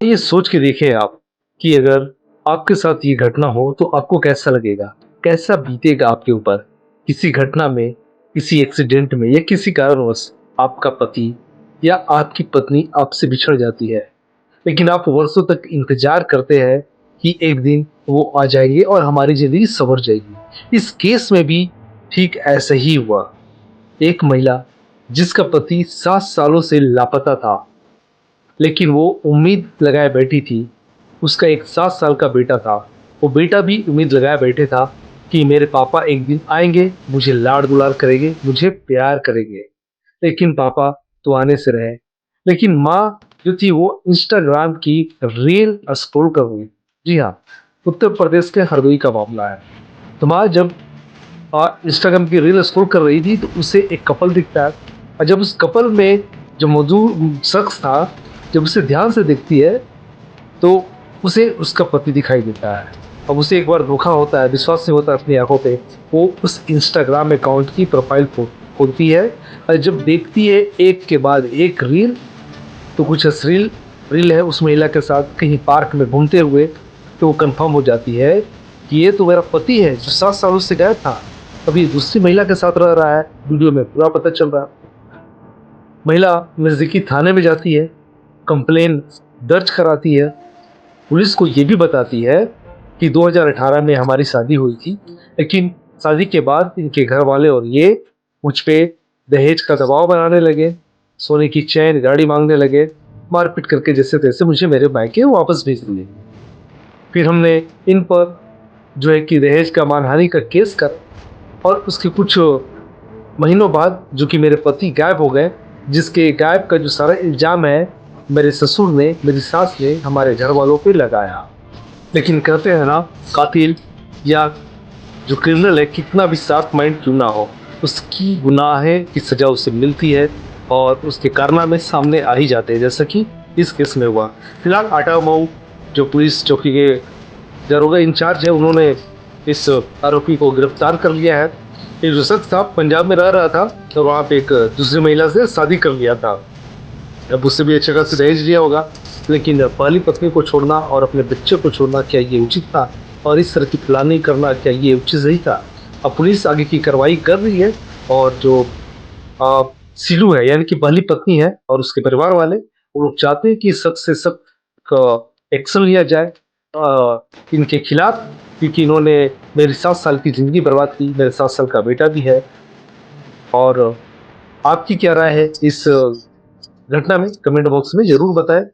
ये सोच के देखिए आप कि अगर आपके साथ ये घटना हो तो आपको कैसा लगेगा? कैसा बीतेगा आपके ऊपर? किसी घटना में, किसी एक्सीडेंट में या किसी कारणवश आपका पति या आपकी पत्नी आपसे बिछड़ जाती है, लेकिन आप वर्षों तक इंतज़ार करते हैं कि एक दिन वो आ जाएँगे और हमारी ज़िंदगी सँवर जाएगी। इस केस में भी ठीक ऐसा ही हुआ। एक महिला जिसका पति 7 सालों से लापता था, लेकिन वो उम्मीद लगाए बैठी थी। उसका एक 7 साल का बेटा था। वो बेटा भी उम्मीद लगाए बैठे था कि मेरे पापा एक दिन आएँगे, मुझे लाड-दुलार करेंगे, मुझे प्यार करेंगे। लेकिन पापा तो आने से रहे। लेकिन माँ जो थी वो इंस्टाग्राम की रील स्क्रॉल कर रही। जी हाँ, उत्तर प्रदेश के हरदोई का मामला है। तो माँ जब इंस्टाग्राम की रील स्क्रॉल कर रही थी तो उसे एक कपल दिखता है और जब उस कपल में जो मौजूद शख्स था, जब उसे ध्यान से देखती है तो उसे उसका पति दिखाई देता है। अब उसे एक बार धोखा होता है, विश्वास नहीं होता अपनी आँखों पे। वो उस इंस्टाग्राम अकाउंट की प्रोफाइल खोलती है और जब देखती है एक के बाद एक रील, तो कुछ अश्लील रील है उस महिला के साथ कहीं पार्क में घूमते हुए, तो वो कन्फर्म हो जाती है कि ये तो मेरा पति है जो 7 सालों से गायब था। अब ये दूसरी महिला के साथ रह रहा है, वीडियो में पूरा पता चल रहा है। महिला नज़दीकी थाने में जाती है, कंप्लेन दर्ज कराती है। पुलिस को ये भी बताती है कि 2018 में हमारी शादी हुई थी, लेकिन शादी के बाद इनके घर वाले और ये मुझ पे दहेज का दबाव बनाने लगे, सोने की चैन, गाड़ी मांगने लगे, मारपीट करके जैसे-तैसे मुझे मेरे मायके वापस भेज दिए। फिर हमने इन पर जो है कि दहेज का मानहानि का केस कर और उसके कुछ महीनों बाद जो कि मेरे पति गायब हो गए, जिसके गायब का जो सारा इल्ज़ाम है, मेरे ससुर ने, मेरी सास ने हमारे घर वालों पे लगाया। लेकिन कहते हैं ना, कातिल या जो क्रिमिनल है कितना भी शार्प माइंड क्यों ना हो, उसकी गुनाह की सजा उसे मिलती है और उसके कारनामे सामने आ ही जाते हैं, जैसा कि इस केस में हुआ। फिलहाल आटा मऊ जो पुलिस चौकी के दरोगा इंचार्ज है, उन्होंने इस आरोपी को गिरफ्तार कर लिया है। ये जो शख्स था पंजाब में रह रहा था और वहाँ पे एक दूसरी महिला से शादी कर लिया था। अब उससे भी अच्छे खासे दहेज लिया होगा, लेकिन पहली पत्नी को छोड़ना और अपने बच्चे को छोड़ना क्या ये उचित था? और इस तरह की प्लानिंग करना क्या ये उचित सही था? अब पुलिस आगे की कार्रवाई कर रही है और जो अ, सीलू है यानी कि पहली पत्नी है और उसके परिवार वाले, वो लोग चाहते हैं कि सख्त से सख्त एक्शन लिया जाए इनके खिलाफ, क्योंकि इन्होंने मेरी 7 साल की ज़िंदगी बर्बाद की, मेरे 7 साल का बेटा भी है। और आपकी क्या राय है इस घटना में? कमेंट बॉक्स में ज़रूर बताएँ।